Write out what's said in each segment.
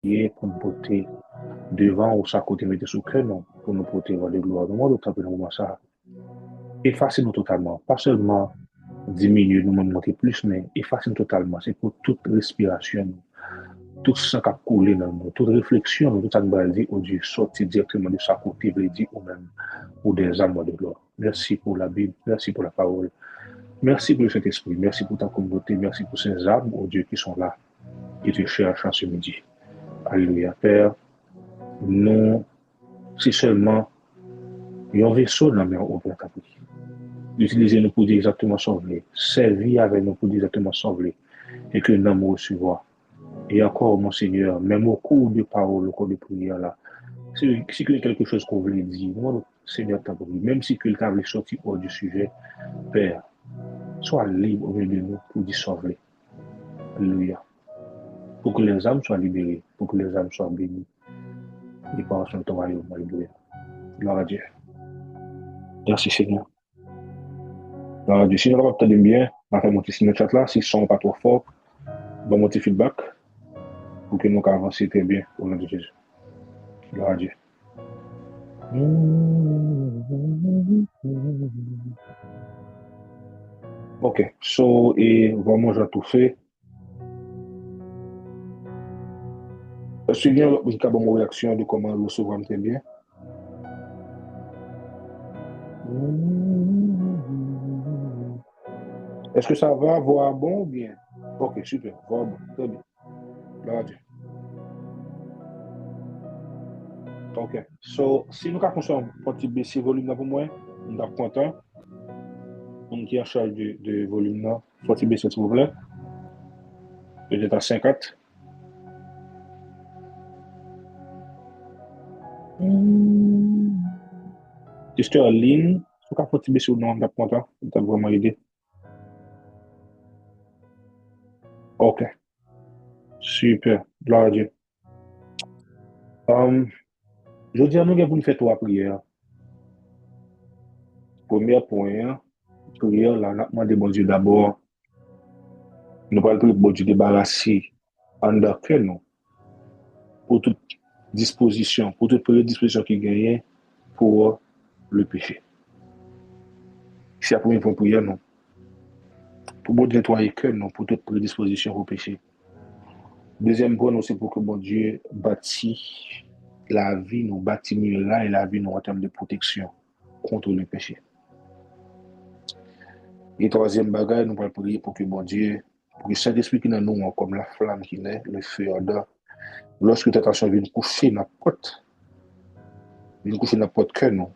prier pour nous porter devant ou sa côté mettre sous cœur, non, pour nous porter vers de gloire. Nous demandons dans le moment ça. Effacez-nous totalement. Pas seulement 10 minutes, nous monter plus, mais effacez-nous totalement. C'est pour toute respiration, tout ça qui a coulé dans nous, toute réflexion, tout ça qui va dire, oh Dieu, sortir directement de sa côté, veut dire, ou même, ou des âmes de gloire. Merci pour la Bible, merci pour la parole. Merci pour le Saint-Esprit, merci pour ta communauté, merci pour ces âmes, oh Dieu, qui sont là, qui te cherchent en ce midi. Alléluia, Père. Nous, c'est seulement un vaisseau dans la main au Père Capri. Utilisez-nous pour dire exactement sauver, servir avec nous pour dire exactement sauver, et que nous nous recevoir. Et encore, mon Seigneur, même au cours de parole, au cours de prière, là, si il y a quelque chose qu'on voulait dire, nous, Seigneur, même si quelqu'un veut sortir hors du sujet, Père, sois libre au milieu de nous pour dire sauver. Alléluia. Pour que les âmes soient libérées, pour que les âmes soient bénies. Et par son royaume, alléluia. Gloire à Dieu. Merci Seigneur. Gloire à Dieu. Si nous entendons bien, on va faire mon petit chat là, si le son n'est pas trop fort, bon mon petit feedback pour que nous avancions très bien au nom de Jésus. Gloire à Dieu. Ok, so, et vraiment, j'ai tout fait. Suivez mon réaction de comment le recevoir très bien. Est-ce que ça va, voir bon ou bien? Ok, super, voir bon, très bien. Gloire à Dieu. Ok, so, si nous avons un petit baisser volume pour moi, nous avons content. On qui est en charge de volume là, petit baisser s'il vous plaît. Peut-être à 50. Sister Aline, si vous avez petit baisser ou non, nous avons content. Vous avez vraiment aidé. Ok, super, gloire à Dieu. Je dis à nous pour nous faire trois prières. Premier point, prière, là, nous demandons bon Dieu d'abord, nous parlons pour le bon Dieu débarrasser en cœur nous pour toute disposition, pour toute prédisposition qui gagne pour le péché. C'est la première prière, non. Pour bon Dieu nettoyer le cœur, non, pour toute prédisposition au péché. Deuxième point, c'est pour que bon Dieu bâtit la vie, nous bâtit mieux là et la vie nous en termes de protection contre le péché. Et troisième bagage, nous allons prier pour que bon Dieu, pour que Saint-Esprit qui est dans nous, comme la flamme qui est, le feu ardent, lorsque tentation vient coucher dans notre porte cœur, nous,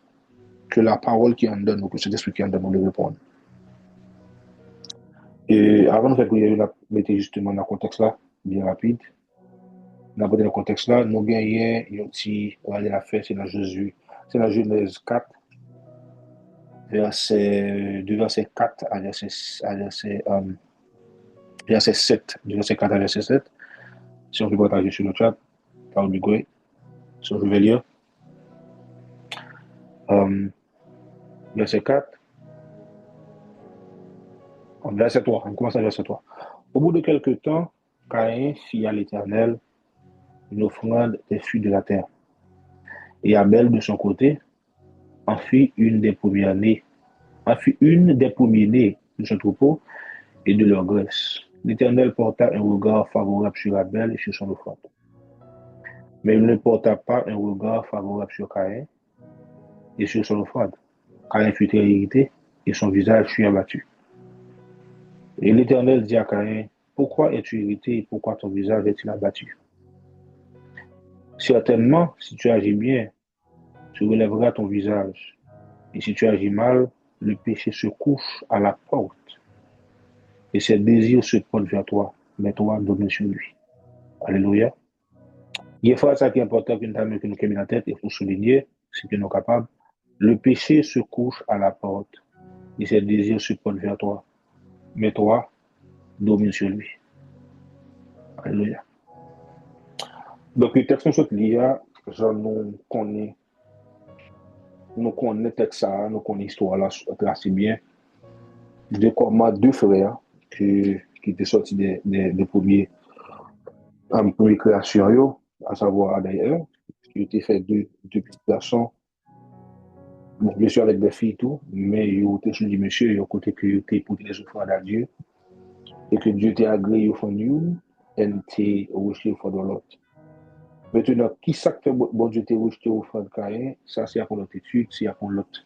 que la parole qui est en nous, que Saint-Esprit qui est en nous, le répondre. Et avant de faire prier, nous mettons justement dans le contexte là, bien rapide. Dans le contexte là, nous gagnons un petit, on va dire la fête, c'est dans Jésus, c'est dans Genèse 4, de verset 4 à verset 7, de verset 4 à verset 7. Si on peut partager sur le chat, par le great. So, je vais lire. Verset 4. Verset 3. On commence à verset 3. Au bout de quelques temps, Caïn fit à l'Éternel une offrande des fruits de la terre. Et Abel, de son côté, en fit une des premiers-nés de son troupeau et de leur graisse. L'Éternel porta un regard favorable sur Abel et sur son offrande. Mais il ne porta pas un regard favorable sur Caïn et sur son offrande. Caïn fut très irrité et son visage fut abattu. Et l'Éternel dit à Caïn, pourquoi es-tu irrité et pourquoi ton visage est-il abattu? Certainement, si tu agis bien, tu relèveras ton visage. Et si tu agis mal, le péché se couche à la porte. Et ses désirs se portent vers toi, mais toi, domine sur lui. Alléluia. Il y a ça qui est important que nous avons dans la tête, il faut souligner, si nous sommes capables. Le péché se couche à la porte. Et ses désirs se portent vers toi, mais toi, domine sur lui. Alléluia. Donc, le texte nous lié, nous connaissons le texte, nous connaissons l'histoire là assez bien. De comment deux frères qui étaient sortis des premières créations, à savoir d'ailleurs, qui était fait deux petits garçons, bon, bien sûr avec des filles et tout, mais ils ont été choisi monsieur, ils ont côté que ils étaient pour les offrandes à Dieu, et que Dieu était agréé au fond de nous, et était rejeté au fond de l'autre. Maintenant, qui ça que fait bon Dieu était rejeté au fond de Caïn, ça c'est pour l'autre étude, c'est pour l'autre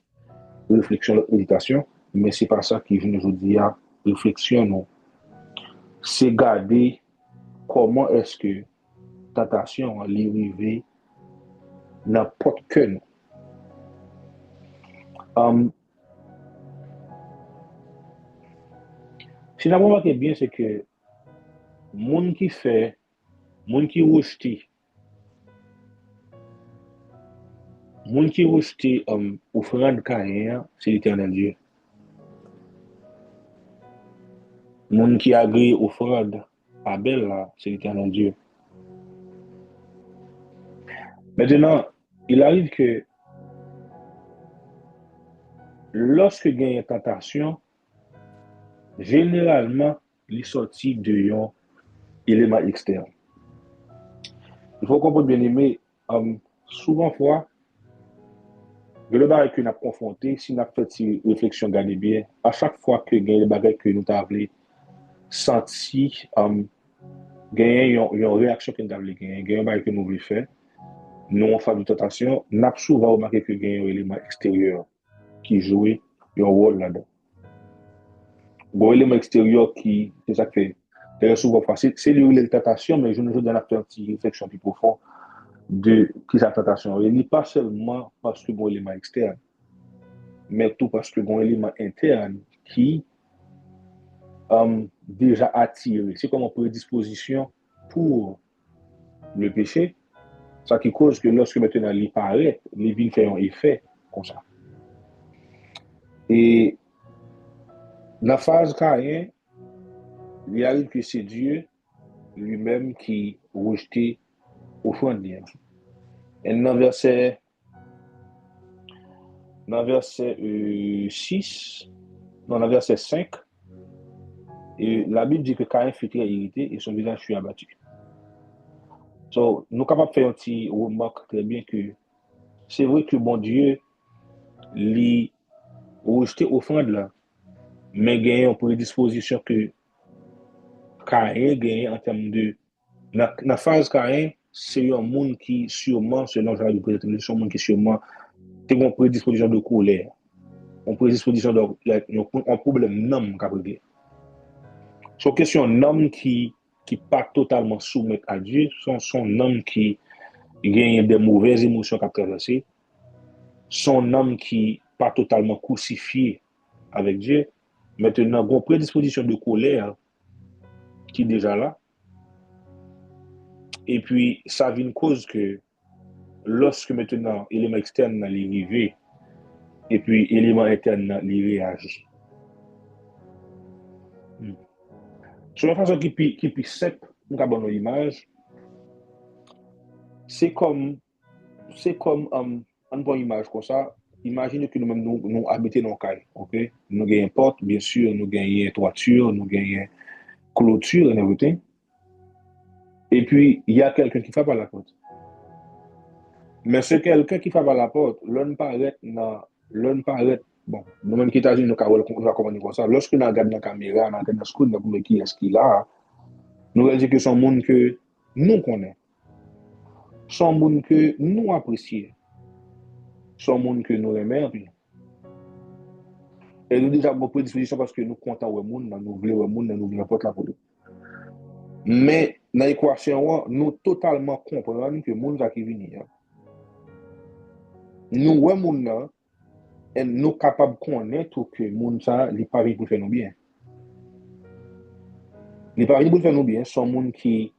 réflexion, l'autre méditation, mais c'est pas ça qui vient aujourd'hui à réflexion, non. C'est garder comment est-ce que tentation est arrivée n'importe que nous. Si la remarqué bien, c'est que monde qui fait, monde qui rejette, monde qui rejette offrande Caïn, c'est l'éternel Dieu. Monde qui agrée offrande Abel, là, c'est l'éternel Dieu. Maintenant, il arrive que lorsque il y a une tentation, généralement, il sortit de un élément externe. Il faut comprendre bien aimé, souvent fois, le bagage que nous avons confronté, si nous avons fait une réflexion, regardez bien, à chaque fois que il y a des bagages que nous avons senti, il y a une réaction que nous avons gagné, il y a un bagage que nous voulons faire, nous on fait de tentation, nous avons souvent remarqué que il y a un élément extérieur qui joue un rôle là-dedans. Bon, élément extérieur qui, c'est ça que fait. D'ailleurs, souvent, c'est la tentation, mais je ne veux pas faire une réflexion plus profonde de qui sa tentation. Il n'est pas seulement parce que bon élément externe, mais tout parce que bon élément interne qui déjà attiré. C'est comme une prédisposition pour le péché. Ça qui cause que lorsque maintenant il paraît, les vignes font un effet comme ça. Et la phase Caïn, il arrive que c'est Dieu lui-même qui rejetait au fond de lui. Et dans verset 6, dans le verset 5, et la Bible dit que Caïn fut très irrité et son visage fut abattu. So, nous sommes capables de faire un petit remarque très bien que c'est vrai que bon Dieu lui rejeté offrande là, mais il y a une prédisposition que Caïn gagne en termes de. Dans la phase Caïn, c'est un monde qui sûrement, selon Jean-Luc Président, c'est un monde qui sûrement a une prédisposition de colère, une prédisposition un problème non capable. C'est une question d'un homme qui pas totalement soumis à Dieu, son homme qui gagne des mauvaises émotions qu'a traversé, son homme qui pas totalement crucifié avec Dieu. Maintenant, une prédisposition de colère qui est déjà là. Et puis, ça vient une cause que lorsque maintenant l'élément externe est arrivé, et puis l'élément interne il réagit. Sur une façon qui est simple, nous avons une image, c'est comme on prend une image comme ça. Imaginez que nous-mêmes nous habitons dans le caille. Okay? Nous avons une porte, bien sûr, nous avons une toiture, nous avons une clôture et everything. Et puis, il y a quelqu'un qui frappe à la porte. Mais c'est quelqu'un qui frappe à la porte, l'on paraît, bon, nous-mêmes qui États-Unis, nous avons comment comme ça. Lorsque nous regardons la caméra, nous regardons le screen, nous regardons qui est-ce qu'il a, nous regardons que c'est un monde que nous connaissons. C'est un monde que nous apprécions. C'est un monde que nous aimons. Et nous déjà avons prédisposition parce que nous comptons au monde, nous voulons au monde, nous voulons porte la pour nous. Mais dans l'équation, nous totalement comprenons que le monde qui vient. Nous voyons le monde et nous sommes capables de connaître que le monde n'est pas venu pour faire nous bien. Il n'est pas venu pour faire nous bien, c'est un monde qui,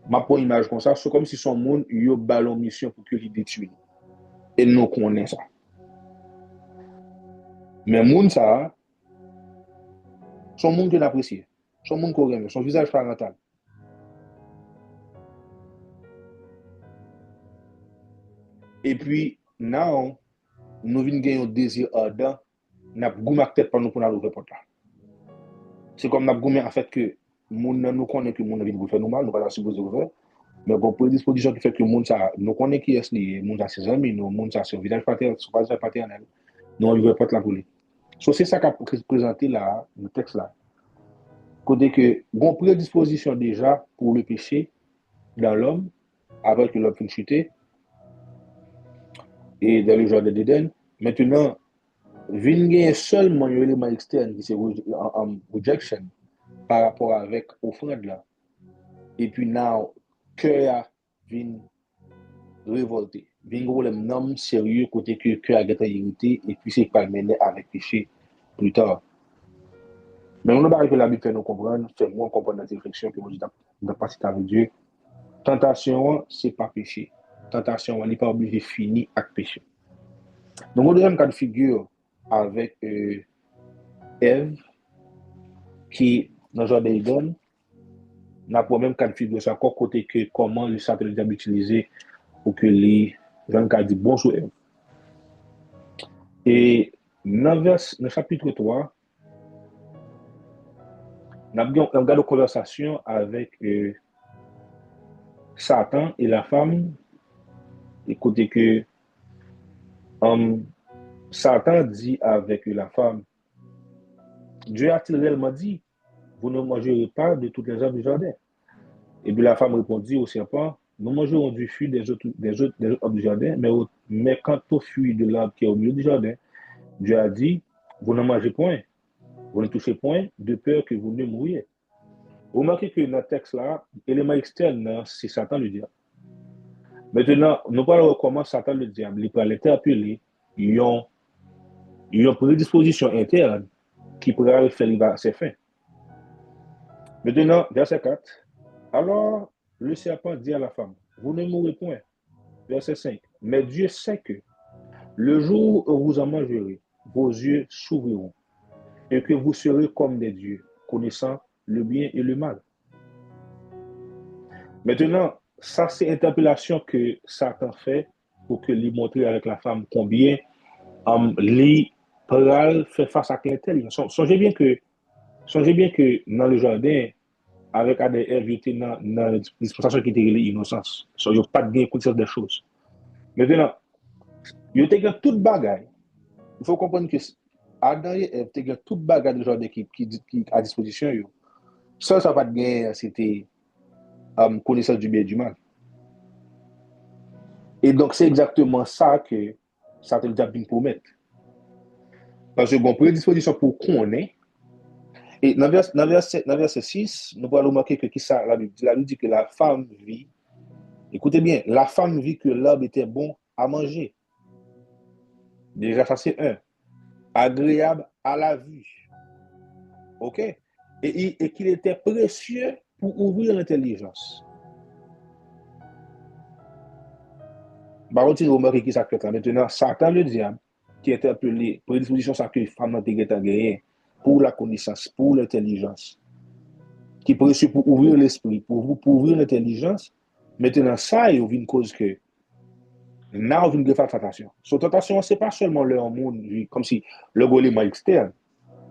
ma pour image comme ça, c'est comme si son monde a eu ballon mission pour que il détruise. Et nous connaissons ça. Mais le monde ça, son monde qu'on apprécie, son monde qu'on aime, son visage parental. Et puis, now, nous venons gagner un désir ardent, nous avons goûté tête pour nous pour nous porte là. C'est comme nous avons goûté en fait que nous connaissons que nous vient pour faire nous mal, nous ne pas supposé faire. Mais bon, prédisposition qui fait que le monde, ça, nous connaissons qui est le monde, ça, ses amis, nous, le monde, ça, son visage paternel, son visage paternel. Nous, on ne veut pas la pour lui. So, c'est ça qu'a présenté là, le texte là. Côté que, bon, prédisposition déjà pour le péché dans l'homme, avec l'homme qui chuté, et dans le jardin d'Éden. Maintenant, vin gen seulement un élément externe qui c'est rejection par rapport avec offrande là. Et puis now, cœur a vin révolté. Vin gros problème non sérieux côté que cœur a été irrité et puis c'est pas mené avec péché plus tard. Mais on n'a pas que la Bible fait nous comprendre, fait moi comprendre notre réflexion que moi je dans passer avec Dieu. Tentation, c'est pas péché. Tentation, on n'est pas obligé de finir avec péché. Donc, on deuxième cas de figure avec Ève, qui, dans le jardin d'Éden, n'a pas même cas de figure, c'est encore côté que comment le Satan le diable utilisé pour que les gens disent bon sur Ève. Et dans le chapitre 3, on a une conversation avec Satan et la femme, et côté que Satan dit avec la femme, Dieu a-t-il réellement dit, vous ne mangerez pas de toutes les arbres du jardin? Et puis la femme répondit au serpent, nous mangerons du fruit des autres arbres du jardin, mais quant au fruit de l'arbre qui est au milieu du jardin, Dieu a dit, vous ne mangez point, vous ne touchez point, de peur que vous ne mouriez. Vous remarquez que dans le texte là, l'élément externe, c'est Satan le diable. Maintenant, nous parlons comment Satan le diable, il peut l'interpeller, ils ont une prédisposition interne qui pourrait le faire à ses fins. Maintenant, verset 4. Alors, le serpent dit à la femme, vous ne mourrez point. Verset 5. Mais Dieu sait que le jour où vous en mangerez, vos yeux s'ouvriront et que vous serez comme des dieux, connaissant le bien et le mal. Maintenant, ça c'est l'interpellation que Satan fait pour que lui montrer avec la femme combien lui fait face à l'intelligence. Songez bien que dans le jardin, avec Adam et Ève, il y a une dispensation qui était l'innocence. Il n'y a pas de conscience des choses. Maintenant, il y a toute bagaille. Il faut comprendre que Adam et Ève, il y a toute bagaille de jardin qui à disposition. Ça n'a pas de gain, c'était connaissance du bien et du mal. Et donc, c'est exactement ça que ça te le diable pour mettre. Parce que bon, prédisposition pour qu'on est. Et dans verset 6, nous allons remarquer que qui ça, la Bible dit que la femme vit. Écoutez bien, la femme vit que l'arbre était bon à manger. Déjà, ça c'est un. Agréable à la vue. OK? Et qu'il était précieux pour ouvrir l'intelligence. Par contre, vous remarquez qui ça fait là. Maintenant, Satan le diable, qui est appelé prédisposition ça que femme n'a pas gagné pour la connaissance, pour l'intelligence, qui est précieux pour ouvrir l'esprit, pour ouvrir l'intelligence. Maintenant, ça, il y a une cause que là, on vient de faire tentation. Cette tentation, ce n'est pas seulement le monde, comme si le golem externe.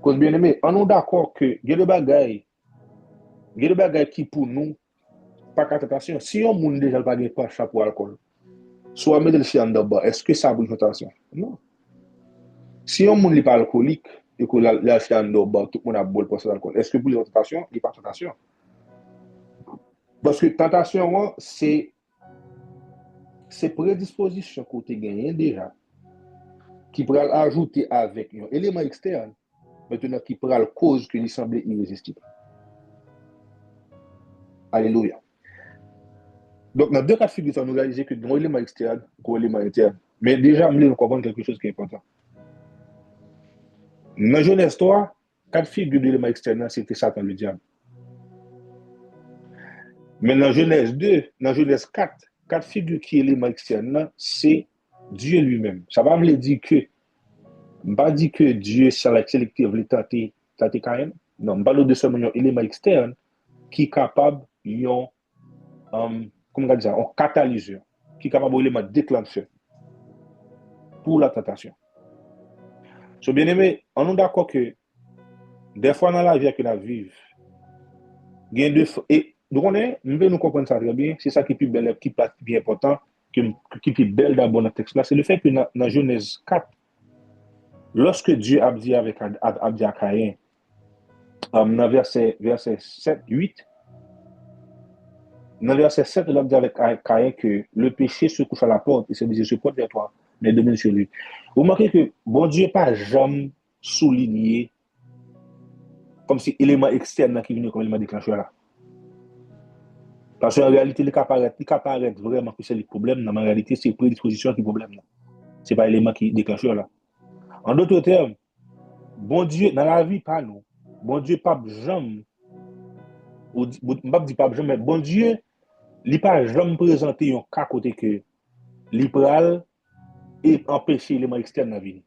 Cause bien aimé, on est d'accord que il y a des bagages qui pour nous, pas qu'à tentation. Si on monde déjà pas de pas chapeau alcool, soit mettre le chien en bas, est-ce que ça bouge tentation? Non. Si on monde n'est pas alcoolique et que la chien en bas, tout le monde a boire pour l'alcool, est-ce que pour les tentation, il n'y a pas tentation? Parce que tentation, c'est prédisposition côté gagné déjà, qui pourrait ajouter avec un élément externe, maintenant qui pourra la cause que lui semblait irrésistible. Alléluia. Donc, dans deux cas de figure, nous réalisons que dans l'élément externe, dans l'élément interne. Mais déjà, nous comprenons quelque chose qui est important. Dans Genèse 3, cas de figure de l'élément externe, c'était Satan le diable. Mais dans Genèse 2, dans Genèse 4, cas de figure qui est l'élément externe, c'est Dieu lui-même. Ça va me dire que, pas dire que Dieu sélectif le tenter quand même. Non, pas de seulement un élément externe qui est capable comment dire, un catalyseur, qui est capable d'élément déclencheur pour la tentation. So, bien aimé, on est d'accord que des fois dans la vie que nous vivons, et Donc, nous comprenons ça très bien. C'est ça qui est plus belle, qui est plus important, qui est plus belle d'abord dans le texte là. C'est le fait que dans Genèse 4, lorsque Dieu a dit a dit à Caïn, dans verset 7, 8, dans verset 7, il a dit avec Caïn que le péché se couche à la porte et se dit, je porte vers toi, mais domine sur lui. Vous remarquez que bon Dieu n'a pas jamais souligné comme si élément externe qui vient comme élément déclencheur là. Parce qu'en réalité, il apparaît vraiment que c'est le problème, mais en réalité, c'est la prédisposition qui est le problème. Ce n'est pas l'élément qui déclencheur là. En d'autres termes, bon Dieu, dans la vie, pas nous. Bon Dieu, pas jamais, ou pas dit pas jamais, mais bon Dieu, il n'a pas jamais présenté un cas côté que l'ipral et empêcher l'élément externe dans la vie.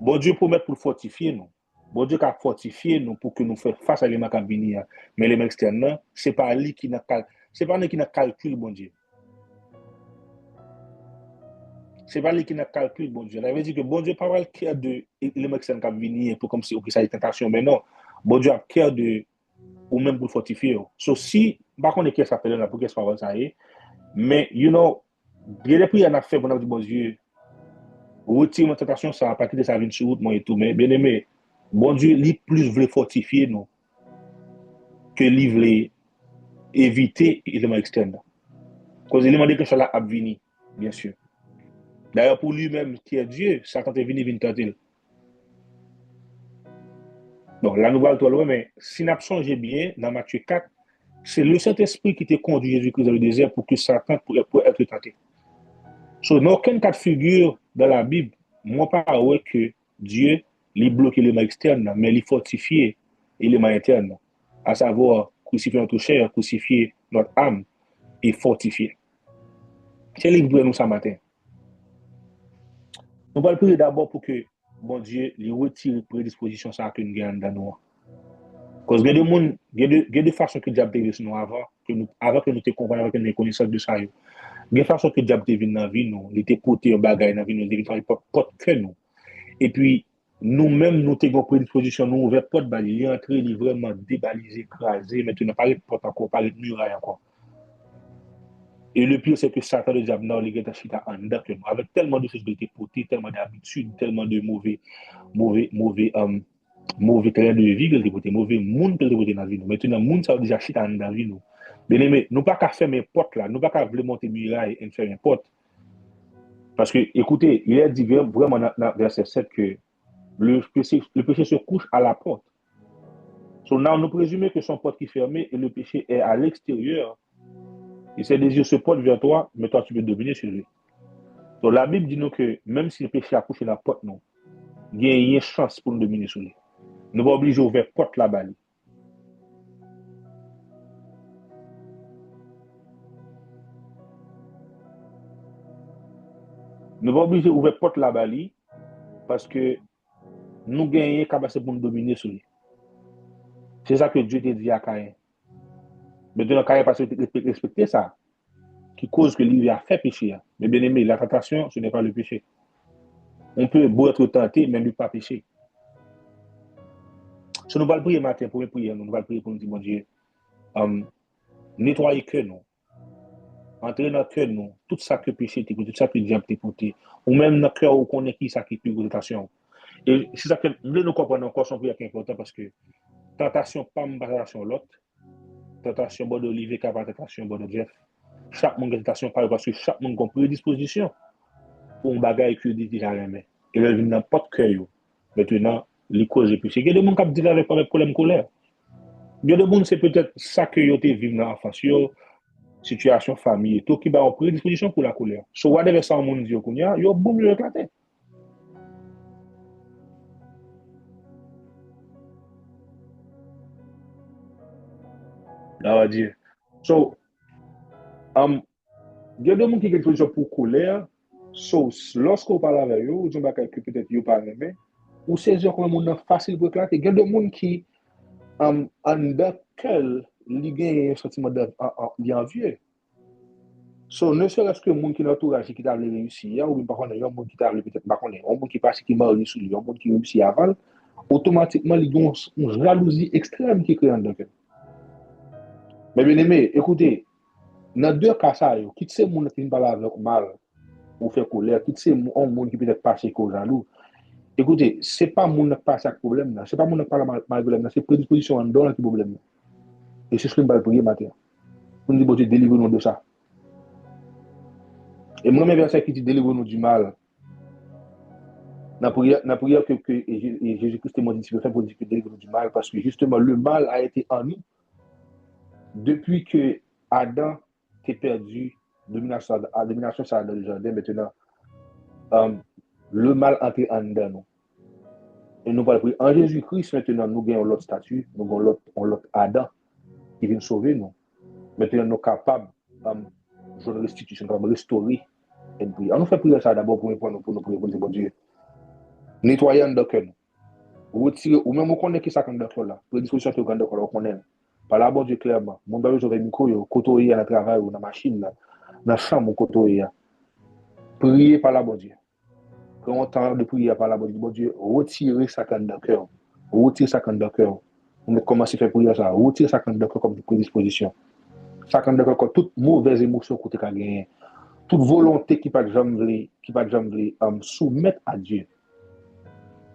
Bon Dieu promet pour fortifier nous. Bon Dieu a fortifié nous pour que nous fassions face à l'élément qui venir. Mais l'élément externe, ce n'est pas lui qui n'a calculé, bon Dieu. C'est pas lui qui n'a calculé, bon Dieu. Ça veut dire que bon Dieu n'a pas le cœur de l'élément externe qui venir pour comme si ça a été tentation. Mais non, bon Dieu a le cœur de, ou même pour fortifier. Sauf si, par contre, qu'est-ce que ça fait là pour qu'est-ce que ça y est. Mais, il y a des prières à faire pour nous dire, bon Dieu, retire ma tentation, ça va pas quitter sa vie sur route, moi et tout. Mais, bien aimé, bon Dieu, lui plus veut fortifier nous que lui veut éviter l'élément externe. Parce que l'élément déclencheur là a venir, bien sûr. D'ailleurs, pour lui-même, qui est Dieu, Satan est venu tenter. Bon, la nouvelle toi, mais si nous changé bien, dans Matthieu 4, c'est le Saint-Esprit qui t'a conduit Jésus-Christ dans le désert pour que Satan pourrait être tenté. So, dans aucun cas de figure dans la Bible, moi, pas que Dieu lui bloque l'élément externe, mais lui fortifie l'élément interne, à savoir crucifier notre chair, crucifier notre âme et fortifier. C'est lui qui nous ce matin. Nous allons prier d'abord pour que bon Dieu lui retire la prédisposition que nous avons dans nous. Parce que il y a des façons que le diable est venu avant que nous te comprenions, avec une connaissance de ça. Il y a des façons que le diable est venu dans la vie, il était porté un bagage dans la vie, nous, il était porte que nous. Et puis, nous-mêmes, nous avons pris prédisposition, nous ouvert porte balle, il est entré, il est vraiment débalisé, écrasé, maintenant, pas de porte encore, pas de muraille encore. Et le pire, c'est que Satan, le diable, il est chita en dedans que nous, avec tellement de choses qui étaient portées, tellement d'habitudes, tellement de mauvais terrain de vie, mauvais monde que dans la vie. Maintenant, le monde, ça a déjà chita dans la vie. Bien aimé, nous pas qu'à faire mes portes là, nous pas qu'à vouloir monter muraille et faire une porte. Parce que, écoutez, il est dit vraiment dans verset 7 que le péché se couche à la porte. So, nous présumons que son porte qui est fermée et le péché est à l'extérieur. Et ses désirs se portent vers toi, mais toi, tu peux dominer sur lui. Donc, la Bible dit nous que même si le péché a couché la porte, nous, il y a une chance pour nous dominer sur lui. Nous ne sommes pas obligés d'ouvrir la porte là-bas. Nous ne sommes pas obligés d'ouvrir la porte là-bas parce que nous gagnons capacité pour nous dominer sur lui. C'est ça que Dieu t'a dit à Caïn. Maintenant, Caïn n'a pas respecté ça, qui cause que lui a fait pécher. Mais bien aimé, la tentation, ce n'est pas le péché. On peut beau être tenté, mais ne pas pécher. Si nous allons prier matin pour prier, nous allons prier pour nous dire, mon Dieu, nettoyer que nous, entrer dans le cœur nous, tout ça que péché, tout ça que le diable t'a porté, ou même dans le cœur où on est qui ça qui peut de tentation. Et c'est ça que nous comprenons encore son prière qui est important parce que tentation, pas une tentation l'autre, tentation, bon d'Olivier, pas tentation, bon de Jeff. Chaque monde a tentation parce que chaque monde a une prédisposition pour un bagage que dit déjà aimé. Et là, il n'a pas de cœur. Maintenant, les causes de péché. Il y a des gens qui disent avec problème colère. Il y a des gens, c'est peut-être ça que vous avez vécu dans l'enfance, situation famille, tout qui va en prédisposition pour la colère. So, whatever ça, on dit, il y a un bon mieux éclaté. Là, on va dire. So, il y a des gens qui ont une position pour colère. So, lorsqu'on parle avec eux, ils ont peut-être qu'ils parlent même, ou saisir comme un monde facile pour éclater. Il y a des gens qui, en lequel il y a un sentiment d'envie. So, ne serait-ce que le monde qui est entourage qui t'a réussi, ou bien par contre, il y a un monde qui t'a peut-être pas connaît, un monde qui passe qui m'a réussi, un monde qui réussit avant, automatiquement, il y a une jalousie extrême qui crée dans le cœur. Mais bien aimé, écoutez, dans deux cas, ça, quitte ces gens qui ne parlent avec mal ou fait colère, quitte ces gens qui peut-être passé qu'au jaloux. Écoutez, ce n'est pas mon qui passe avec problème, ce n'est pas mon qui parle mal problème, c'est prédisposition en dehors qui problème. Et c'est ce que je vais prier matin. Pour nous dire, bon Dieu, délivre-nous de ça. Et moi, mes versets qui dit délivre-nous du mal. Dans la prière que Jésus-Christ est mon disciple fait pour dire que délivre-nous du mal, parce que justement, le mal a été en nous depuis que Adam s'est perdu, domination ça dans le jardin, maintenant, le mal a entré en nous. Et nous parlons en Jésus-Christ, maintenant, nous gagnons l'autre statut, nous avons l'autre Adam qui vient sauver nous. Maintenant, nous sommes capables de restitution, de restaurer. Et puis, on nous fait prier ça d'abord pour nous prier pour dire, bon Dieu, nettoyer le cœur. Retirer, ou même on connaît qui ça quand le là. Prédisposition que le cœur, on connaît. Par là, bon Dieu, clairement. Mon bébé, j'aurais mis quoi, côtoyer dans le travail ou dans la machine, dans la chambre, côtoyer. Prier par là, bon Dieu. Quand on tente de prier par là, bon Dieu, retirer ça quand le cœur. Retirer ça quand le cœur. On a commencé à faire prier ça. Retirer ça quand le cœur comme prédisposition. Ça quand le cœur, toute mauvaise émotion que tu as gagné. Toute volonté qui ne peut jamais soumettre à Dieu.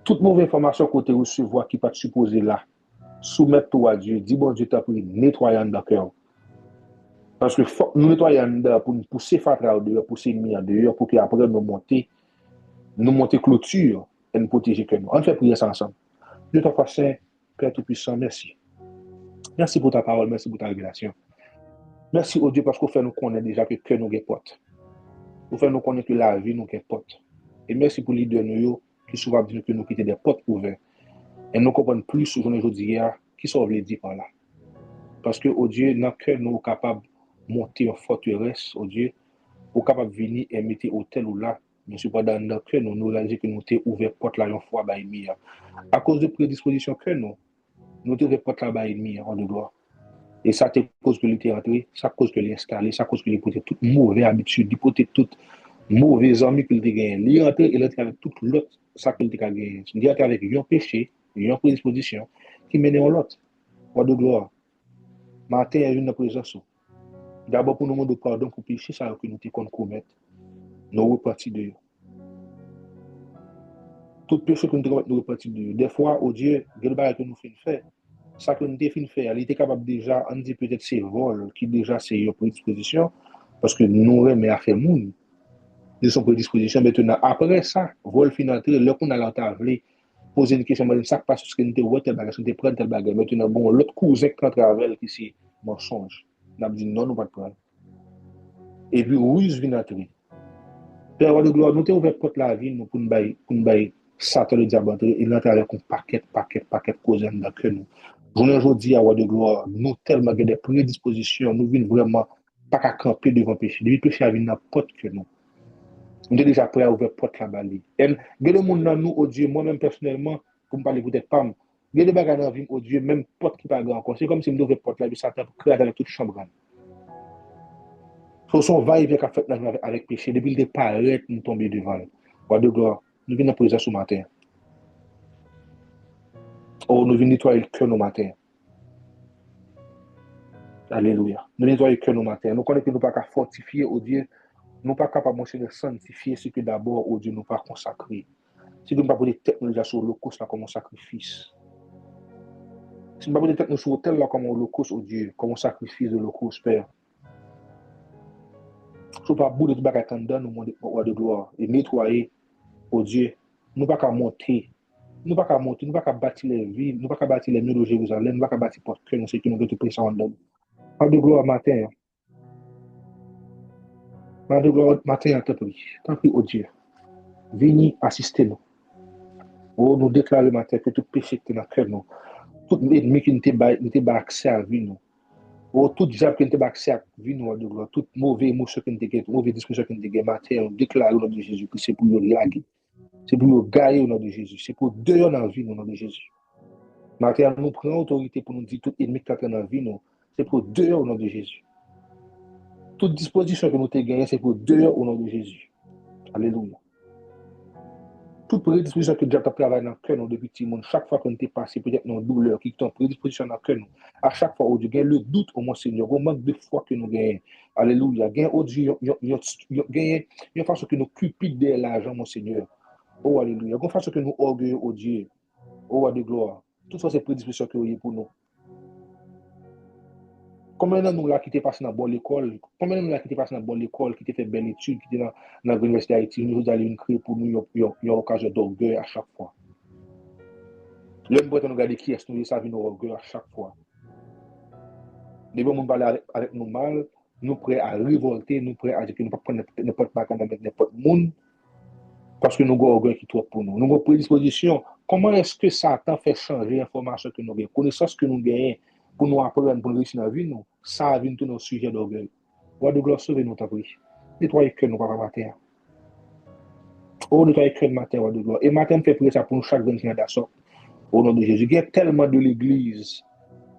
Toute mauvaise information que tu recevoir qui ne peut pas supposer là. Soumettre à Dieu. Dis bon Dieu, tu as pris nettoyant dans le cœur. Parce que nous nettoyons pour nous pousser fatra dehors, pousser mis en dehors, pour qu'après nous monter clôture et nous protéger que nous. On fait prier ça ensemble. Dieu t'en saint, Père Tout-Puissant, merci. Merci pour ta parole, merci pour ta révélation. Merci au Dieu parce qu'on fait nous connaître déjà que nous avons porte. Vous faites nous connaître que la vie nous avons porte. Et merci pour les deux nous qui souvent dit que nous quitter des portes ouvertes. Et nous comprenons plus aujourd'hui qui sont les dire par là. Parce que au Dieu, dans le cœur, nous sommes capables de monter en forteresse, au Dieu, nous sommes capables de venir et mettre hôtel ou là. Mais cependant, dans le cœur, nous réalisons que nous avons ouvert la porte là une fois à l'ennemi. À cause de prédisposition que nous avons ouvert la porte là à l'ennemi en de gloire. Et ça te cause que l'été rentré, ça cause que l'installer, ça cause que les potes toute mauvaise habitude, les potes toute mauvais amis qu'il te gagne. Il rentre et il entre avec toute l'autre ça qu'il te gagne. Il entre avec un péché, une prédisposition qui mène à l'autre. Roi de gloire. Matin, il y a une présence. D'abord pour nous demander pardon pour péché ça que nous te commettre. Nous repartis de eux. Tout péché que nous te commettre, nous repartis de eux. Des fois, au Dieu, il y a des choses que nous faisons faire. Ça que nous avons fait, elle était capable déjà, on dit peut-être c'est vol, qui déjà c'est une prédisposition, parce que nous remet à faire moun. Ils sont prédisposition. Maintenant, après ça, vol final, là qu'on a l'entablé, poser une question, ça passe ce que nous avons tel bagage, nous avons pris tel bagage. Maintenant, bon, l'autre cousin qui travaille, qui c'est mensonge. Nous avons dit non, nous ne pas prendre. Et puis, ruse vient entrer. Père de gloire, nous avons ouvert porte la vie, nous pour nous bailler Satan le diable, il entre avec un paquet causes dans que nous. Aujourd'hui, à roi de gloire, nous tellement des prédispositions, nous venons vraiment pas qu'à camper devant le péché. Le péché a vu n'importe que nous. Nous sommes déjà prêts à ouvrir la porte là-bas. Et il y a des gens dans nous, oh Dieu, moi-même personnellement, pour me parler peut-être pas, il y a des bagages dans la vie, oh Dieu, même porte qui pas grand encore. C'est comme si nous ouvrions la porte là, Satan pour créer avec toute chambre. Son va-et-vient qu'a fait avec péché, depuis le départ, nous tomber devant. Roi de gloire, nous venons poser ce matin. Oh, nous venons nettoyer le cœur nos matins. Alléluia. Nous nettoyons le cœur nos matins. Nous connaissons que nous ne pouvons pas fortifier, oh Dieu. Nous ne pouvons pas de sanctifier ce que d'abord, oh Dieu, nous ne pouvons pas consacrer. Si nous ne pouvons pas de technologie sur l'holocauste comme un sacrifice. Si nous ne pouvons pas de technologie sur l'autel comme un holocauste, oh Dieu, comme un sacrifice de l'holocauste, Père. Si nous ne pouvons pas bouler de bagages dans nous, roi de gloire, et nettoyer, oh Dieu, nous ne pouvons pas monter. Nous ne pouvons pas monter, nous ne pouvons pas bâtir les villes, nous ne pouvons pas bâtir les murs de Jérusalem, nous ne pouvons pas bâtir porte cœur, nous ce que nous devons penser en nous. Roi de gloire matin. Roi de gloire matin, tant pis, oh Dieu. Venez assister nous. Oh, nous déclarons le matin que tout péché qui est dans le cœur, nous. Tout ennemi qui n'était pas accès à la vie, nous. Oh, tout diable qui n'était pas accès à la vie, nous, de gloire. Toute mauvaise émotion qui n'était pas, mauvaise discussion qui n'était pas, matin, nous déclarons au nom de Jésus que c'est pour nous laguer. C'est pour nous gagner au nom de Jésus. C'est pour dehors dans la vie, au nom de Jésus. Matin, nous prenons autorité pour nous dire tout ennemi qui est dans la vie, nous. C'est pour dehors au nom de Jésus. Toute disposition que nous avons gagnée, c'est pour dehors au nom de Jésus. Alléluia. toute prédisposition que Dieu a travaillé dans le cœur depuis petit monde, chaque fois qu'on t'est passé, peut-être dans une douleur, qui est en prédisposition dans le cœur, à chaque fois, où Dieu gagne le doute au mon Seigneur, au manque de foi que nous gagnons. Alléluia. Gagne au Dieu, gagne une façon que nous cupides de l'argent, mon Seigneur. Oh, alléluia. Une façon que nous orgueillons au Dieu. Oh, de gloire. Tout ça, c'est prédisposition que vous avez pour nous. Combien de nous là qui t'est passé dans la bonne école, combien de nous là qui t'est passé dans la bonne école, qui t'est fait belle étude, qui t'est dans l'université d'Haïti, nous allons créer pour nous une occasion d'orgueil à chaque fois. L'homme peut nous regarder qui est-ce nous ça vient nous orgueil à chaque fois. Les gens parler avec nous mal, nous prêts à révolter, nous prêts à dire que nous ne pouvons pas prendre n'importe quoi avec n'importe monde, parce que nous avons orgueil qui est pour nous. Nous avons prédisposition. Comment est-ce que Satan fait changer l'information que nous avons, connaissance que nous avons pour nous apprendre, pour nous réussir dans la vie, nous, ça vient tout nos sujets d'orgueil. Roi de gloire, sauvez-nous, t'as pris. Nettoyez le cœur, nous, papa matin. Oh, nettoyez le cœur de matin, roi de gloire. Et matin, me fait prier ça pour nous chaque 21 d'assaut. Au nom de Jésus. Il y a tellement de l'église.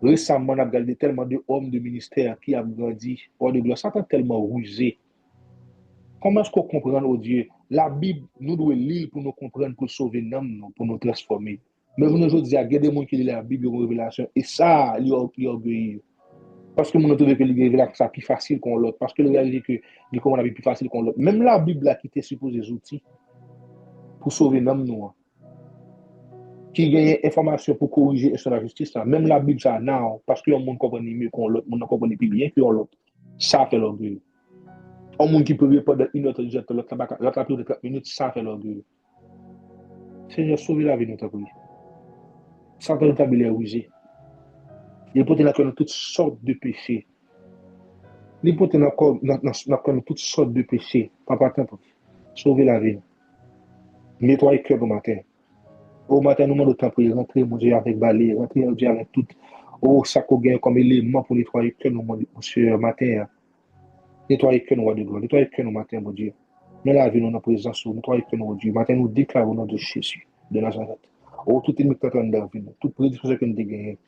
Récemment, on a regardé tellement d'hommes de ministère qui ont grandi. Roi de gloire, Satan tellement rusé. Comment est-ce qu'on comprend, oh Dieu? La Bible, nous devons lire pour nous comprendre, pour sauver nous, pour nous transformer. Mais vous nous dire, il y a des gens qui lisent la Bible, une révélation, et ça, ils orgueillent. Parce que nous trouvons que les révélations sont plus faciles qu'on l'autre. Parce que nous réalisons que les commandes sont plus faciles qu'on l'autre. Même la Bible là, qui était supposée des outils pour sauver nous, qui gagne information pour corriger sur la justice, même la Bible, ça, non, parce que le monde comprend mieux qu'on l'autre, le monde comprend plus bien que l'autre. Ça fait l'orgueil. Un monde qui peut répondre une autre, l'autre a pris de 30 minutes, ça fait l'orgueil. Seigneur, sauve la vie de notre pays. Satan nous a mis les rusés. Il peut dans toutes sortes de péchés. Il peut dans toutes sortes de péchés. Papa, t'en sauver la vie. Nettoyer le cœur au matin. Au matin, nous demandons temps pour rentrer, mon Dieu, avec balai, rentrer, mon Dieu, avec tout. Oh, ça qu'on gagne comme élément pour nettoyer le cœur, monsieur, matin. Nettoyer le cœur, nous, de gloire. Nettoyer le cœur, matin, mon Dieu. Mais la vie, nous, dans présence, nettoyer le cœur, mon Dieu. Matin, nous déclarons au nom de Jésus, de Nazareth. Oh, tout ennemi qui est dans la vie, toute prédisposition que nous avons gagnée,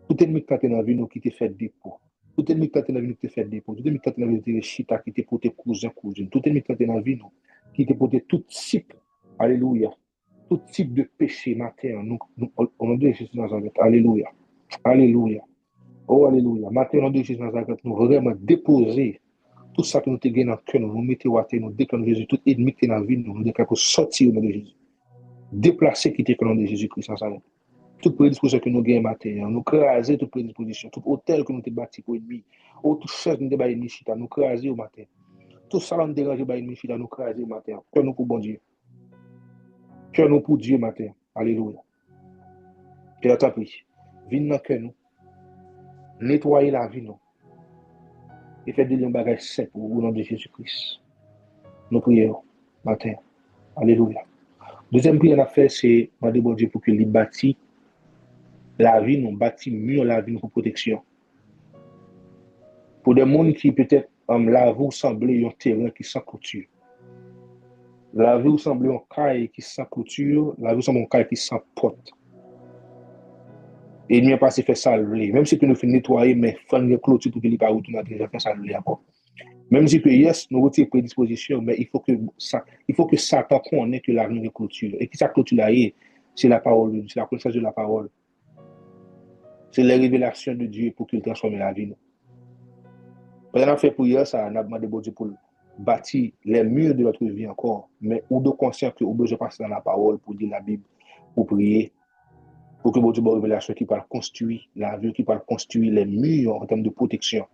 tout ennemi qui est dans la vie, qui t'a fait dépôt. Tout ennemi qui est dans la vie, qui t'a fait dépôt. Tout ennemi qui est dans la vie, qui t'a chita, qui t'a pour tes cousins, cousines. Tout ennemi qui est dans la vie, qui t'a pour tout type. Alléluia. Tout type de péché matin, au nom de Jésus Nazareth. Alléluia. Alléluia. Oh, alléluia. Matin, au nom de Jésus Nazareth, nous vraiment déposer tout ça que nous te gagnons dans le cœur, nous mettons à terre, nous déclarons Jésus, tout ennemi qui est dans la vie, nous déclarons pour sortir au nom de Jésus. Déplacer qui est au nom de Jésus-Christ Nazareth. Toute prédisposition que nous gagnons matin, nous craser toute prédisposition, tout hôtel que nous te bâti pour l'ennemi, toute chaise que nous te bâti l'ennemi, nous craser au matin. Tout salon dérangé par l'ennemi, nous craser au matin. Cœur nous pour bon Dieu. Cœur nous pour Dieu matin. Alléluia. Père, t'as pris. Viens dans le cœur nous. Nettoyer la vie nous. Et faire des bagages simples au nom de Jésus-Christ. Nous prions matin. Alléluia. Deuxième prière à faire, c'est demander bon Dieu pour qu'il bâtit la vie, nous bâtit mieux la vie pour protection. Pour des gens qui peut-être la vie semble un terrain qui sans couture. La vie semble un caille qui sans couture, la vie semble un caille qui sans porte. Et il n'y a pas fait ça lever. Même si nous faisons nettoyer, mais faire une clôture pour qu'il n'y ait pas retourner, déjà fait ça lever encore. Même si que yes, nous retirons prédisposition, mais il faut que Satan connaisse que la vie est clôture. Et que sa clôture là est, c'est la parole, c'est la connaissance de la parole. C'est la révélation de Dieu pour qu'il transforme la vie. Pendant qu'on fait prière, ça, on a demandé bon Dieu pour bâtir les murs de notre vie encore. Mais on doit conscient que on besoin passer dans la parole pour dire la Bible, pour prier, pour que bon Dieu ait une révélation qui parle construire la vie, qui parle construire les murs en termes de protection.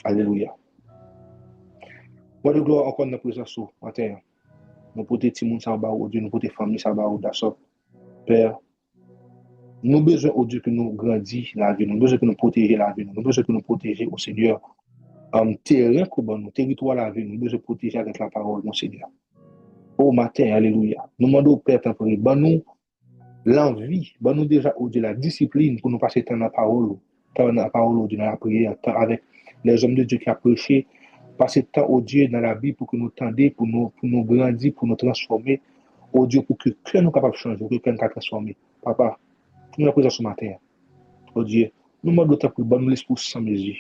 Alléluia. Moi de gloire encore dans la présence au matin. Nous porter tout le monde ça bas au Dieu, nous porter famille ça bas au d'accord. Père, nous besoin au Dieu que nous grandit la vie, nous besoin que nous protéger la vie, nous besoin que nous protéger au Seigneur. Terrain comme nous, territoire la vie, nous besoin protéger avec la parole, mon Seigneur. Au matin, alléluia. Nous demandons au Père temporel, nous l'envie, nous déjà au Dieu la discipline pour nous passer temps dans la parole, dans la parole, dans la prière, avec les hommes de Dieu qui ont prêché, passer temps au Dieu dans la Bible pour que nous tendions, pour nous grandir, pour nous transformer, au Dieu pour que nous sommes capables de changer, que nous sommes transformer. Papa, nous avons présent ce matin, au Dieu, nous demandons pour nous l'esprit sans mesure.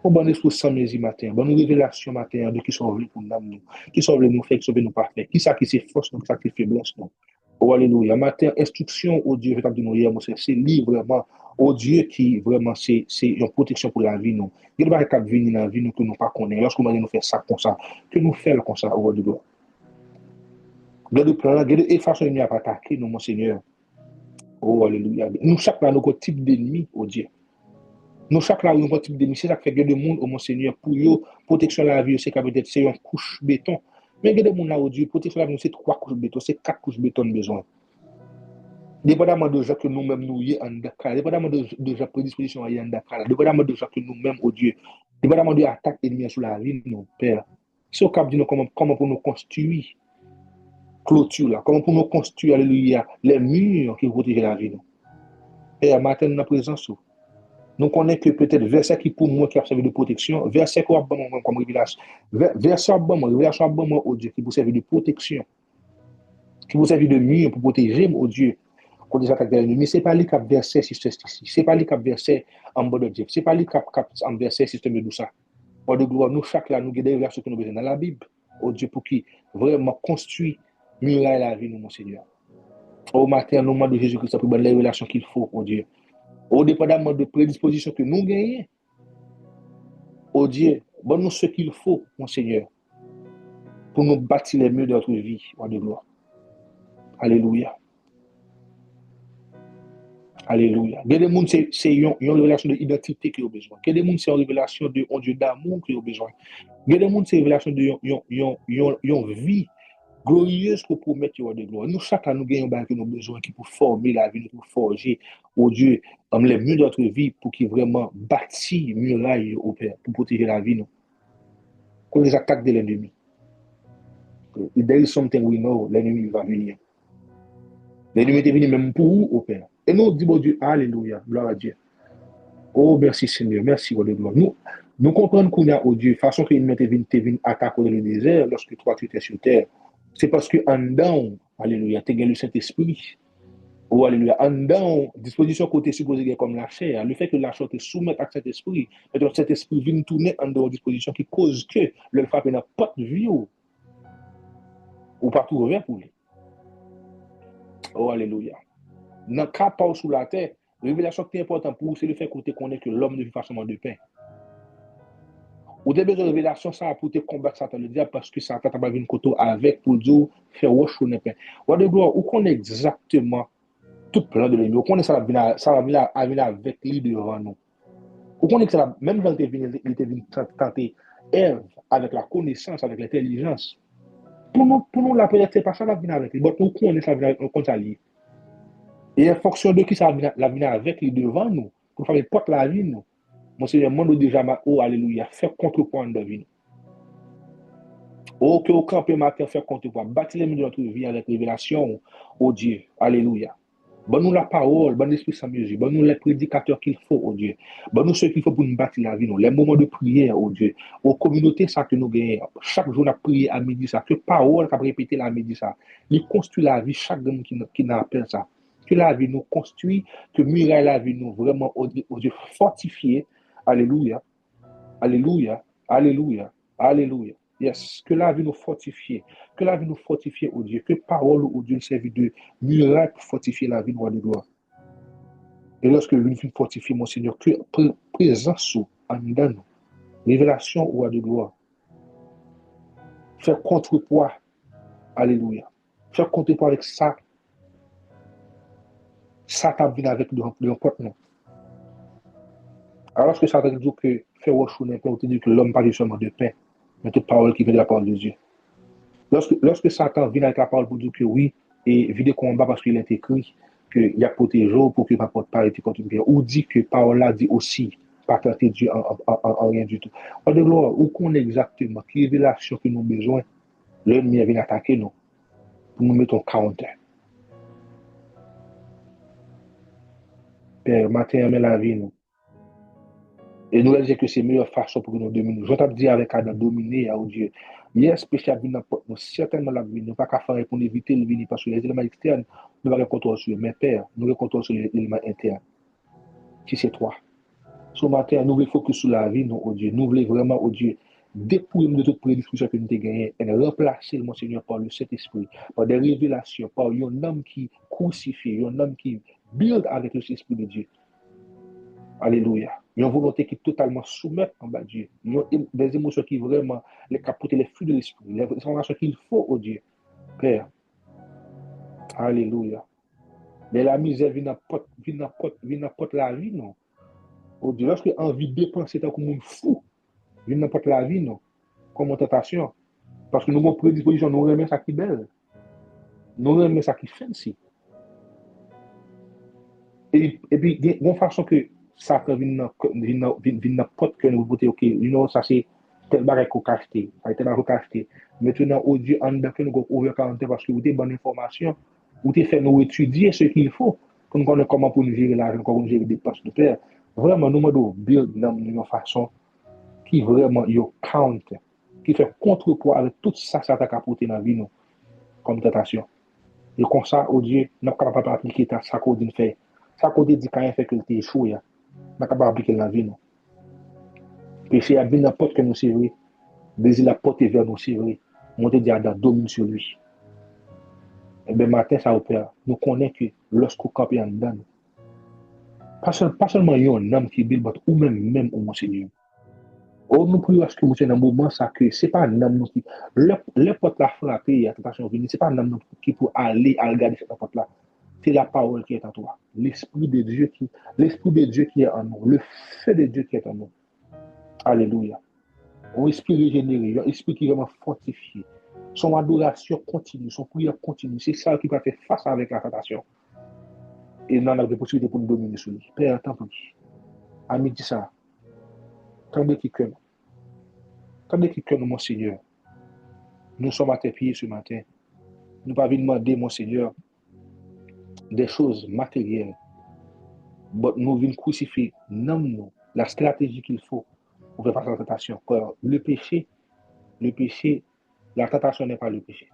On bon esprit sans mesi matin, bon nous révélation matin de qui sont venus pour nous, qui sont venus nous faire, qui sont venus nous pas faire, qui ça qui c'est force, qui ça qui c'est faiblesse non. Oh alléluia, matin instruction au Dieu, je t'ai dit nous hier, c'est livre vraiment au Dieu qui vraiment c'est une protection pour la vie nous. Il va pas venir dans la vie nous que nous pas connaît. Lorsque nous fait ça comme ça, que nous faisons comme ça au Dieu. Gade plan, gade et façon de attaquer nous mon Seigneur. Oh alléluia. Nous chaque là nous type d'ennemi au Dieu. Nous chaque là nous type d'ennemi, c'est ça qui fait que de monde au mon Seigneur pour yo protection de la vie, c'est peut-être c'est une couche béton. Mais gade monde là au Dieu, protection de la vie c'est 3 couches béton, c'est 4 couches béton besoin. Dépendamment de gens que nous-mêmes nous y en Dakar, dépendamment de gens prédisposition à y en Dakar, dépendamment de gens que nous-mêmes au Dieu, dépendamment de l'attaque ennemie sur la vie nous Père. C'est au cap de nous comment pour nous construire clôture là, comment pour nous construire alléluia les murs qui protègent la vie nous. Père, matin dans la présence nous connaissons que peut-être verset qui pour moi qui a servi de protection, verset qui a bon comme révélation, verset bon révélation bon au Dieu qui pour servir de protection, qui pour servir de mur pour protéger au Dieu contre les attaques de l'ennemi. C'est pas lui qui a versé système ici, c'est pas lui qui a versé en bas de Dieu, c'est pas lui qui a versé système de tout ça. Pour de gloire, nous chaque là nous avons des révélations que nous besoin dans la Bible, au Dieu pour qui vraiment construit muraille la vie nous mon Seigneur. Au matin, au nom de Jésus-Christ, pour les révélations qu'il faut, au Dieu. Au dépendamment de prédisposition que nous gagnons, au Dieu, bon nous ce qu'il faut, mon Seigneur, pour nous bâtir les murs de notre vie, roi de gloire. Alléluia. Alléluia. Il y a des gens, c'est une révélation d'identité qui ont besoin. Il y a des gens, c'est une révélation de un Dieu d'amour qui ont besoin. Il y a des gens, c'est une révélation de vie glorieuse pour promettre de gloire. Nous, chacun, nous gagnons nos besoins qui pour former la vie, pour forger, au Dieu, les murs de notre vie, pour qu'il vraiment bâtit muraille au Père, pour protéger la vie, nous. Contre les attaques de l'ennemi. If there is something we know, l'ennemi va venir. L'ennemi est venu même pour vous, au Père. Et nous, disons Dieu, Alléluia, gloire à Dieu. Oh, merci Seigneur, merci, roi de gloire. Nous comprenons qu'on a au Dieu, façon qu'il m'était venu attaquer dans le désert lorsque toi tu étais sur terre. C'est parce que en dedans, alléluia, tu as le Saint-Esprit. Oh, alléluia, en dedans, disposition côté supposé comme la chair, le fait que la chair te soumette à cet esprit, et donc cet esprit vient tourner en dehors disposition qui cause que le frappe n'a pas de vie ou pas tout revers pour lui. Oh, alléluia. Dans le cas pas sous la terre, la révélation qui est importante pour vous, c'est le fait qu'on te connaît que l'homme ne vit pas seulement de pain. Ou des besoins de révélation, ça a pour te combattre Satan le diable parce que Satan t'a pas vu une côté avec pour dire faire wash ou ne pain. Ou de gloire, où qu'on exactement tout plan de l'ennemi, où qu'on est ça va venir avec lui devant nous. Où qu'on est que ça même quand il était venu tenter Ève avec la connaissance, avec l'intelligence. Pour nous la peut-être c'est pas ça va venir avec lui, mais pour qu'on est ça va venir contre lui. Et en fonction de qui ça va venir avec lui devant nous, pour faire porte la vie nous. Mon Seigneur, demande déjà, oh, alléluia, faire contrepoint de vie. Oh, que au camp matin, faire contrepoint, bâtir les murs de notre vie avec révélation, oh Dieu, alléluia. Bon, nous la parole, bon l'esprit sans mesure, bon nous les prédicateurs qu'il faut, oh Dieu. Bon nous ce qu'il faut pour nous bâtir la vie, nous, les moments de prière, oh Dieu. Aux communautés, ça que nous gagnons, chaque jour, on a prié à midi, ça, que parole, qui a répété la midi, ça. Il construit la vie, chaque homme qui n'a appelé ça. Que la vie nous construit, que muraille la vie nous vraiment, oh Dieu, fortifié. Alléluia. Alléluia. Alléluia. Alléluia. Yes. Que la vie nous fortifie. Que la vie nous fortifie, oh Dieu. Que parole, oh Dieu, serve de miracle pour fortifier la vie de gloire. Et lorsque nous nous fortifier, mon Seigneur, que présence en nous, révélation, roi de gloire. Faire contrepoids. Alléluia. Faire contrepoids avec ça. Ça t'a venu avec le porte nous. Alors que ça veut dire que faire rochouner, on te dit que l'homme parle seulement de pain, mais toute parole qui vient de la parole de Dieu. Lorsque Satan vient avec la parole pour dire que oui, et vide combat parce qu'il est écrit qu'il y a protégé pour que ma porte pas été contre une guerre, ou dit que parole là dit aussi, pas tenter Dieu en rien du tout. En de gloire, où qu'on est exactement, qui révélation que nous avons besoin, l'ennemi vient attaquer nous, pour nous mettre en counter. Père, matin, mais la vie, nous. Et nous disons que c'est la meilleure façon pour nous dominer. Je t'ai dit avec Adam dominer, oh Dieu. Yes, péché a venu nous certainement la vie. Nous pas qu'à faire pour éviter le venir parce que les éléments externes, nous avons contrôle sur eux. Mais Père, nous avons contrôle sur les éléments internes. Qui c'est toi? Ce matin, nous voulons focus sur la vie, nous, oh Dieu. Nous voulons vraiment, oh Dieu, dépouiller de toute prédisposition que nous avons gagnée et remplacer, mon Seigneur, par le Saint-Esprit, par des révélations, par un homme qui crucifie, un homme qui build avec le Saint-Esprit de Dieu. Alléluia. Une volonté qui est totalement soumise en bas de Dieu. Des émotions qui vraiment les capoter les flux de l'esprit, les informations qu'il faut, oh Dieu. Père. Alléluia. Mais la misère vient n'importe la vie, non. Oh Dieu, lorsque envie de dépenser tant comme un fou, vient n'importe la vie, non. Comme tentation. Parce que nous avons prédisposition, nous remettons ça qui est belle. Nous remettons ça qui est fancy. Et puis, il y a une façon que ça vient n'importe que nous voter, ok, ça c'est tel bagage qu'on a acheté, tel bagage qu'on a acheté. Maintenant, au Dieu, en dedans que nous avons ouvert 40 parce que vous avez bonne information, vous avez fait nous étudier ce qu'il faut pour nous connaître comment pour nous gérer l'argent, comment nous gérer les dépenses de père. Vraiment, nous devons build d'une façon qui vraiment yo count, qui fait contrepoids avec tout ça, ça t'a apporté dans la vie, nous, comme tentation. Et comme ça, au Dieu, nous sommes capables d'appliquer ça qu'on dit fait. Ça qu'on dit quand il fait que tu échoues, nous sommes capables d'appliquer dans la vie, nous. Péché a bien n'importe que nous c'est vrai. Désir la porte vers nous c'est vrai. Monter dire dans domine sur lui. Et bien matin ça opère. Nous connaissons que lorsqu'on campe en dedans, pas seulement un homme qui est ou même au Seigneur. Oh, nous prions à ce que nous dans un moment ça que c'est pas un homme qui le porte la frapper, attention venir, c'est pas un homme qui pour aller à regarder cette porte là. C'est la parole qui est en toi. L'esprit de Dieu qui est en nous, le feu de Dieu qui est en nous. Alléluia. Un esprit régénéré, un esprit qui est vraiment fortifié. Son adoration continue, son prière continue. C'est ça qui va faire face avec la tentation. Et nous avons des possibilités pour nous dominer sur lui. Père, tant pis. Ami dit ça. Tendez qui cœur. Tendez qui cœur, mon Seigneur. Nous sommes à tes pieds ce matin. Nous ne pouvons pas demander, mon Seigneur, des choses matérielles. Mais nous venons crucifier, nous, la stratégie qu'il faut pour faire face à la tentation. Car le péché, la tentation n'est pas le péché.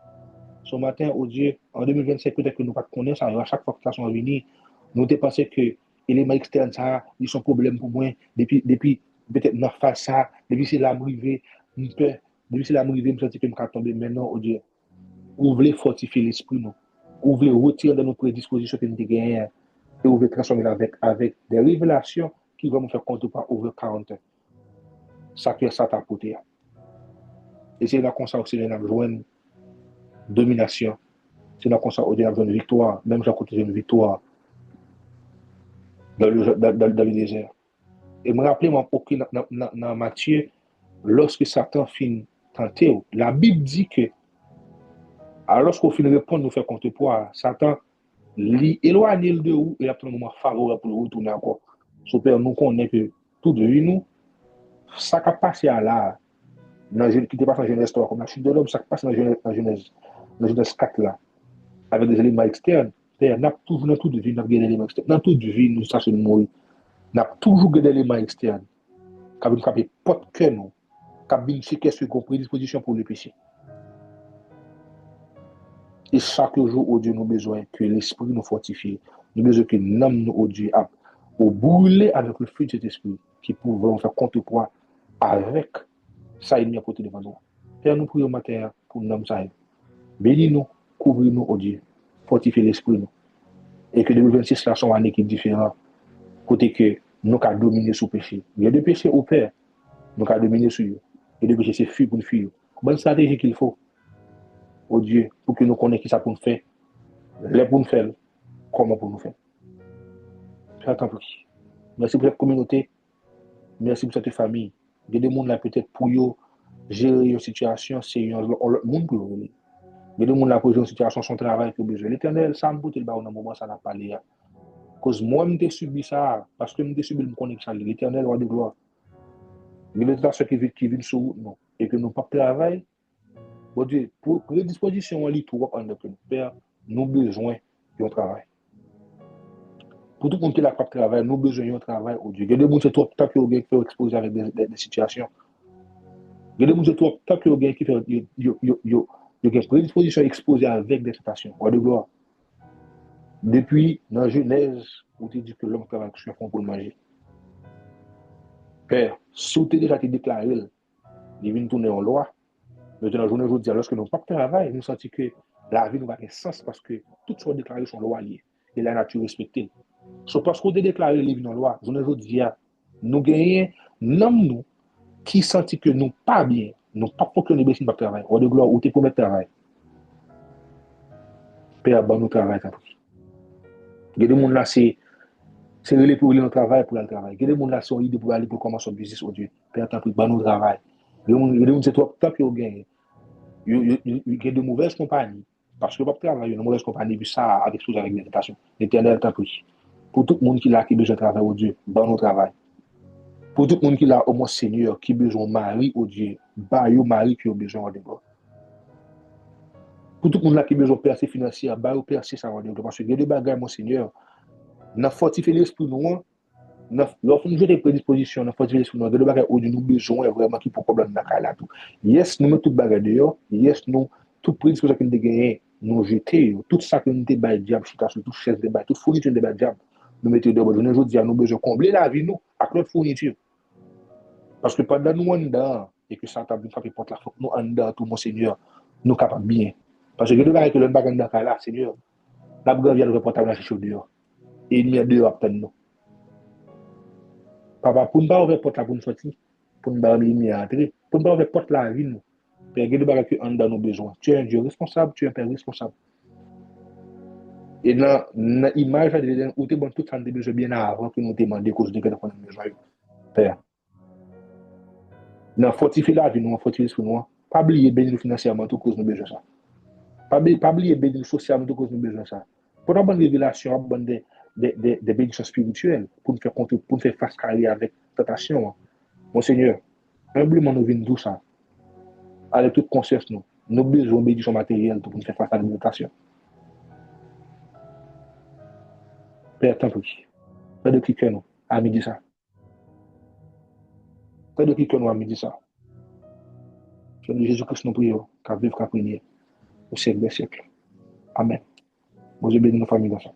Ce matin, au Dieu, en 2025, peut-être que nous ne connaissons pas ça. À chaque fois que la tentation est venue, nous avons pensé que l'élément externe, ça, ils sont problème pour moi. Depuis peut-être, dans face ça, depuis c'est la arrivé, depuis c'est la arrivé, je me sens que je vais tomber. Maintenant, au Dieu, vous voulez fortifier l'esprit, nous. Vous voulez retirer de nos prédispositions que nous avons gagnées et vous voulez transformer avec des révélations qui vont nous faire compte pas over 40 ans. Ça que ça t'a apporté. Et c'est là qu'on s'en aussi dans une domination. C'est là qu'on s'en aussi dans une victoire. Même j'ai côté une victoire dans le désert. Et je me rappelle, moi, dans Matthieu, lorsque Satan finit tenter, la Bible dit que, alors lorsqu'on finit de répondre, nous fait contrepoids, Satan éloigne de où et il a un moment favorable pour retourner encore. Ce Père, nous connaissons que tout de nous, ça qui a passé à là, qui n'est pas dans Genèse 3, comme la chute de l'homme, ça qui passe dans Genèse 4 là, avec des éléments externes. Père, dans toute vie, nous avons des éléments externes. Dans toute vie, nous sommes mourir. Nous avons toujours des éléments externes. Qui ont frappé pas de cœur, nous. Qui ont séquestré comme prédisposition pour le péché. Et chaque jour, au Dieu, nous avons besoin que l'esprit nous fortifie. Nous avons besoin que l'âme nous, au Dieu, au brûler avec le feu de cet esprit, qui pourra faire contrepoids avec ça il n'y a côté devant nous. Père, nous prions matin pour nous ça. Bénis-nous, couvrir-nous, au Dieu, fortifier l'esprit nous. Et que 2026 là soit une année qui est différente. Côté que nous avons dominé sur le péché. Il y a des péchés au Père, nous avons dominé sur eux. Et des péchés, c'est fuir pour nous fuir. Bonne stratégie qu'il faut, au Dieu, pour que nous connaissions qui ça pour nous faire. Les pour nous faire, comment pour nous faire. Père, tant pis. Merci pour cette communauté. Merci pour cette famille. Il y a des gens là peut-être pour eux gérer une situation, c'est un autre monde pour eux. Il y a des gens là pour gérer une situation, son travail pour besoin. L'Éternel, ça me peut le dans un moment, ça n'a pas l'air. Parce que moi, je subi ça, parce que je subi le connexion. L'Éternel, roi de gloire. Mais les tâches qui viennent sur nous, et que nous pas travail, bon Dieu, pour les dispositions, on lit tout en de Père, nous besoin de travail. Pour tout le monde qui n'a pas de travail, nous besoin de travail au Dieu. Il y a des gens qui sont trop exposés avec des situations. Il y a des gens qui sont trop qui font des prédispositions exposées avec des situations. Roi de gloire. Depuis, dans Genèse, où tu dis que l'homme travaille sur fond pour le manger. Père, si vous avez déjà été déclaré, il vient tourner en loi. Maintenant, journée aujourd'hui, lorsque nous ne pas travail, nous sentons que la vie nous va avoir sens parce que toutes sont déclarées sont loi liées et la nature respectée. So, parce qu'on a déclaré les vies dans la loi, journée aujourd'hui, nous gagnons, nous qui sentit que nous pas bien, nous pas fonctionner bien si nous pas travail. On de gloire, ou t'es pour mettre travail. Père, bon, nous travail, tant pis. Il y a des gens là, c'est relé pour aller au travail, pour aller au travail. Il y a des gens là, c'est une idée pour aller pour commencer un business, oh Dieu. Père, tant pis, bon, nous travail. Il y a des gens, c'est toi, tant pis, au gain. Il y a de mauvaises compagnies. Parce que pas travailler, une mauvaise compagnie, puis ça, avec sous avec méditation. L'éternel, tant pis. Pour tout le monde qui l'a, qui a besoin de travail, oh Dieu, bon, nous travail. Pour tout le monde qui l'a, au moins Seigneur, qui a besoin de mari, oh Dieu, bah, yo mari qui a besoin de gloire. Pour tout le monde là qui a besoin de percer financière, bah, ou percer ça va dire. Parce que il y a des bagages, mon Seigneur, n'a fortifié l'esprit nous, lorsque nous avons des prédispositions, n'a fortifié l'esprit nous, il y a des bagages où nous avons besoin vraiment qui pour problème dans la tout. Yes, nous mettons tout bagages dehors, yes, nous, tout prédisposition que nous avons gagné, nous jeter, tout ça que nous avons diable, tout chaise de bail, toute fourniture de bail diable, nous mettons dehors. Nous avons dit, nous avons besoin de combler la vie, nous, avec notre fourniture. Parce que pendant nous en dedans, et que ça t'a bien frappé porte la faute, nous en dedans, tout mon Seigneur, nous capables bien. Parce que le bagage que le bagage dans là, Seigneur, la brave vient le reporter à chez dehors. Et il y a deux à nous. Papa, pour ne pas ouvrir porte là pour nous sortir, pour ne pas entrer, pour ne pas ouvrir porte la vie, nous. Parce que le bagage que en dedans nos besoins. Tu es un Dieu responsable, tu es un Père responsable. Et dans l'image de où tu es bon tout ça, tu as besoin bien avant que nous te demandions cause de que nous avons besoin. Père. Dans fortifier la vie, nous, fortifier l'esprit, nous. Pas oublier bénir financièrement tout cause nous besoin ça. Pas oublier bénir socialement tout cause nous besoin ça. Pour avoir une révélation, avoir des bénédictions spirituelles, pour nous faire face carrière avec tentation. Mon Seigneur, humblement nous venons tout ça. Avec toute conscience, nous avons besoin de bénédictions matérielles pour nous faire face à la tentation. Père, tant pis. Père de qui que nous, à midi ça. Père de qui que nous, à midi ça. Je dis Jésus-Christ, nous prions, qu'à vivre, qu'à prier, au siècle des siècles. Amen. Moi, je bénis nos familles dans ça.